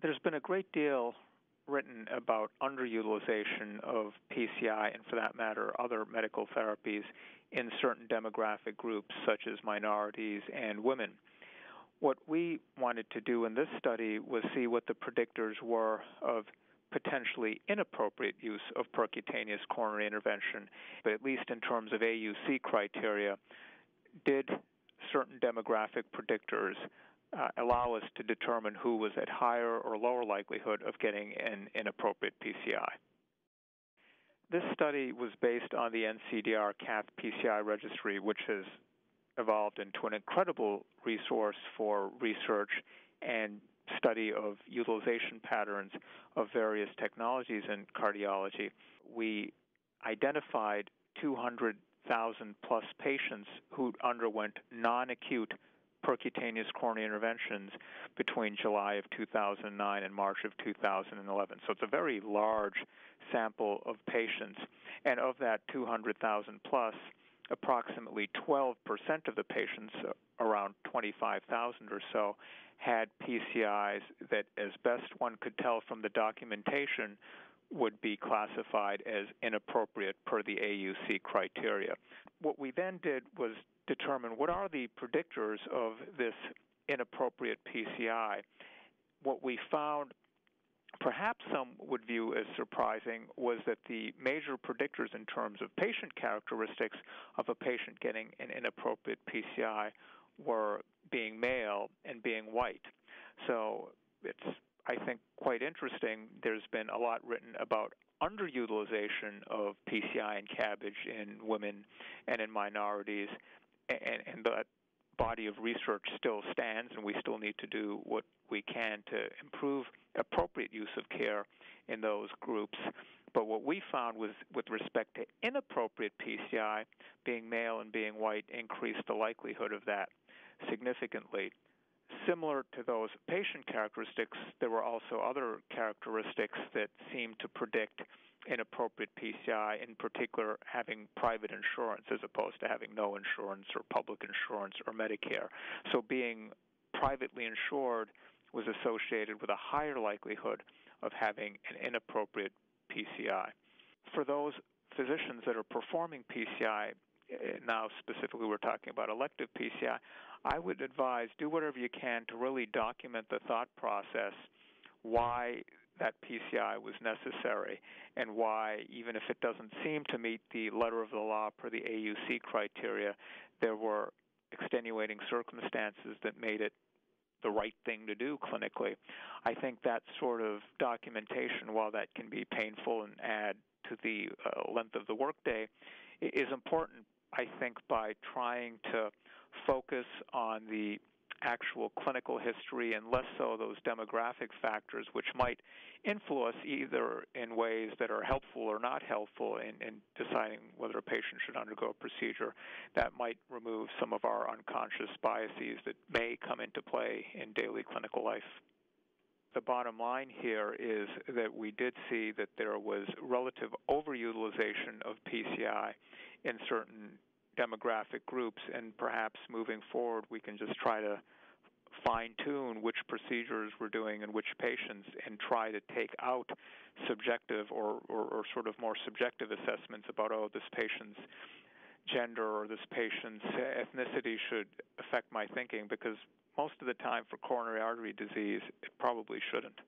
There's been a great deal written about underutilization of PCI and, for that matter, other medical therapies in certain demographic groups such as minorities and women. What we wanted to do in this study was see what the predictors were of potentially inappropriate use of percutaneous coronary intervention, but at least in terms of AUC criteria, did certain demographic predictors allow us to determine who was at higher or lower likelihood of getting an inappropriate PCI. This study was based on the NCDR CAF PCI registry, which has evolved into an incredible resource for research and study of utilization patterns of various technologies in cardiology. We identified 200,000 plus patients who underwent non-acute percutaneous coronary interventions between July of 2009 and March of 2011. So it's a very large sample of patients. And of that 200,000 plus, approximately 12% of the patients, around 25,000 or so, had PCIs that, as best one could tell from the documentation, would be classified as inappropriate per the AUC criteria. What we then did was determine what are the predictors of this inappropriate PCI. What we found, perhaps some would view as surprising, was that the major predictors in terms of patient characteristics of a patient getting an inappropriate PCI were being male and being white. So it's, I think, quite interesting. There's been a lot written about underutilization of PCI and CABG in women and in minorities, and that body of research still stands, and we still need to do what we can to improve appropriate use of care in those groups. But what we found was, with respect to inappropriate PCI, being male and being white increased the likelihood of that significantly. Similar to those patient characteristics, there were also other characteristics that seemed to predict inappropriate PCI, in particular having private insurance as opposed to having no insurance or public insurance or Medicare. So being privately insured was associated with a higher likelihood of having an inappropriate PCI. For those physicians that are performing PCI, now specifically we're talking about elective PCI, I would advise do whatever you can to really document the thought process, why that PCI was necessary, and why, even if it doesn't seem to meet the letter of the law per the AUC criteria, there were extenuating circumstances that made it the right thing to do clinically. I think that sort of documentation, while that can be painful and add to the length of the workday, is important, I think, by trying to focus on the actual clinical history and less so those demographic factors, which might influence either in ways that are helpful or not helpful in deciding whether a patient should undergo a procedure. That might remove some of our unconscious biases that may come into play in daily clinical life. The bottom line here is that we did see that there was relative overutilization of PCI in certain demographic groups, and perhaps moving forward we can just try to fine-tune which procedures we're doing in which patients and try to take out subjective or sort of more subjective assessments about, oh, this patient's gender or this patient's ethnicity should affect my thinking, because most of the time for coronary artery disease, it probably shouldn't.